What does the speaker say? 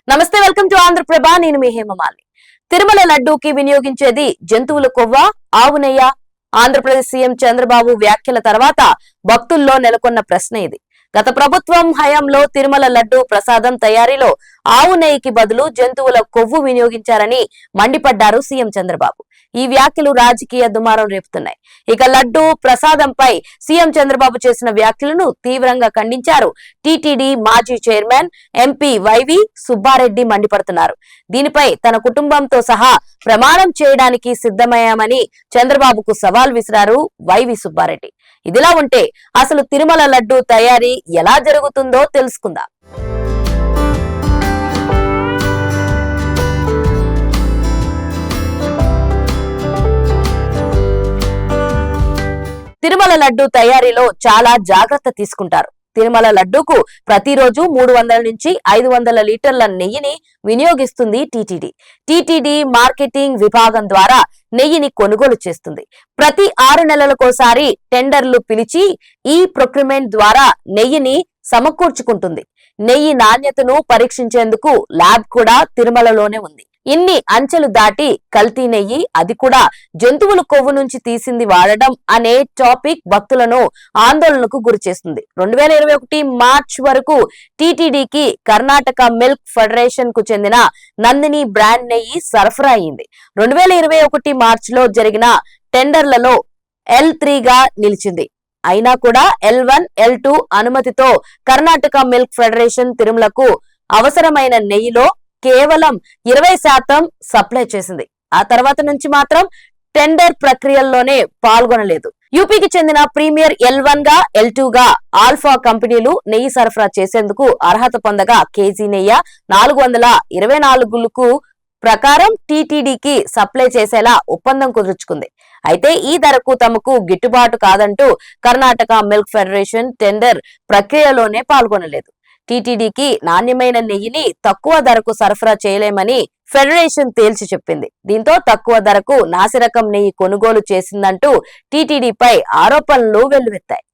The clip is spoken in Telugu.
నమస్తే, వెల్కమ్ టు ఆంధ్రప్రభ. నేను మీ హేమమాలిని. తిరుమల లడ్డూకి వినియోగించేది జంతువుల కొవ్వ, ఆవు నెయ్య? ఆంధ్రప్రదేశ్ సీఎం చంద్రబాబు వ్యాఖ్యల తర్వాత భక్తుల్లో నెలకొన్న ప్రశ్న ఇది. గత ప్రభుత్వం హయాంలో తిరుమల లడ్డూ ప్రసాదం తయారీలో ఆవు నెయ్యికి బదులు జంతువుల కొవ్వు వినియోగించారని మండిపడ్డారు సీఎం చంద్రబాబు. ఈ వ్యాఖ్యలు రాజకీయ దుమారం రేపుతున్నాయి. ఇక లడ్డూ ప్రసాదంపై సీఎం చంద్రబాబు చేసిన వ్యాఖ్యలను తీవ్రంగా ఖండించారు టీటీడీ మాజీ చైర్మన్ ఎంపీ వైవి సుబ్బారెడ్డి. మండిపడుతున్నారు. దీనిపై తన కుటుంబంతో సహా ప్రమాణం చేయడానికి సిద్ధమయ్యామని చంద్రబాబుకు సవాల్ విసిరారు వైవి సుబ్బారెడ్డి. ఇదిలా ఉంటే అసలు తిరుమల లడ్డూ తయారీ ఎలా జరుగుతుందో తెలుసుకుందాం. తిరుమల లడ్డూ తయారీలో చాలా జాగ్రత్త తీసుకుంటారు. తిరుమల లడ్డూకు ప్రతిరోజు 300 నుంచి 500 లీటర్ల నెయ్యిని వినియోగిస్తుంది టీటీడీ. టీటీడీ మార్కెటింగ్ విభాగం ద్వారా నెయ్యిని కొనుగోలు చేస్తుంది. ప్రతి 6 నెలలకోసారి టెండర్లు పిలిచి ఈ ప్రొక్యూర్మెంట్ ద్వారా నెయ్యిని సమకూర్చుకుంటుంది. నెయ్యి నాణ్యతను పరీక్షించేందుకు ల్యాబ్ కూడా తిరుమలలోనే ఉంది. ఇన్ని అంచెలు దాటి కల్తీ నెయ్యి, అది కూడా జంతువుల కొవ్వు నుంచి తీసింది వాడడం అనే టాపిక్ భక్తులను ఆందోళనకు గురిచేస్తుంది. 2021 మార్చ్ వరకు టీటీడీకి కర్ణాటక మిల్క్ ఫెడరేషన్ కు చెందిన నందిని బ్రాండ్ నెయ్యి సరఫరా అయింది. 2021 మార్చ్ లో జరిగిన టెండర్లలో L3 గా నిలిచింది. అయినా కూడా L1, L2 అనుమతితో కర్ణాటక మిల్క్ ఫెడరేషన్ తిరుమలకు అవసరమైన నెయ్యిలో కేవలం 20% సప్లై చేసింది. ఆ తర్వాత నుంచి మాత్రం టెండర్ ప్రక్రియల్లోనే పాల్గొనలేదు. యూపీకి చెందిన ప్రీమియర్ L1 గా, L2 గా ఆల్ఫా కంపెనీలు నెయ్యి సరఫరా చేసేందుకు అర్హత పొందగా కేజీ నెయ్యి 424కు ప్రకారం టీటీడీకి సప్లై చేసేలా ఒప్పందం కుదుర్చుకుంది. అయితే ఈ ధరకు తమకు గిట్టుబాటు కాదంటూ కర్ణాటక మిల్క్ ఫెడరేషన్ టెండర్ ప్రక్రియలోనే పాల్గొనలేదు. టీటీడీకి నాణ్యమైన నెయ్యిని తక్కువ ధరకు సరఫరా చేయలేమని ఫెడరేషన్ తేల్చి చెప్పింది. దీంతో తక్కువ ధరకు నాసిరకం నెయ్యి కొనుగోలు చేసిందంటూ టీటీడీపై ఆరోపణలు వెల్లువెత్తాయి.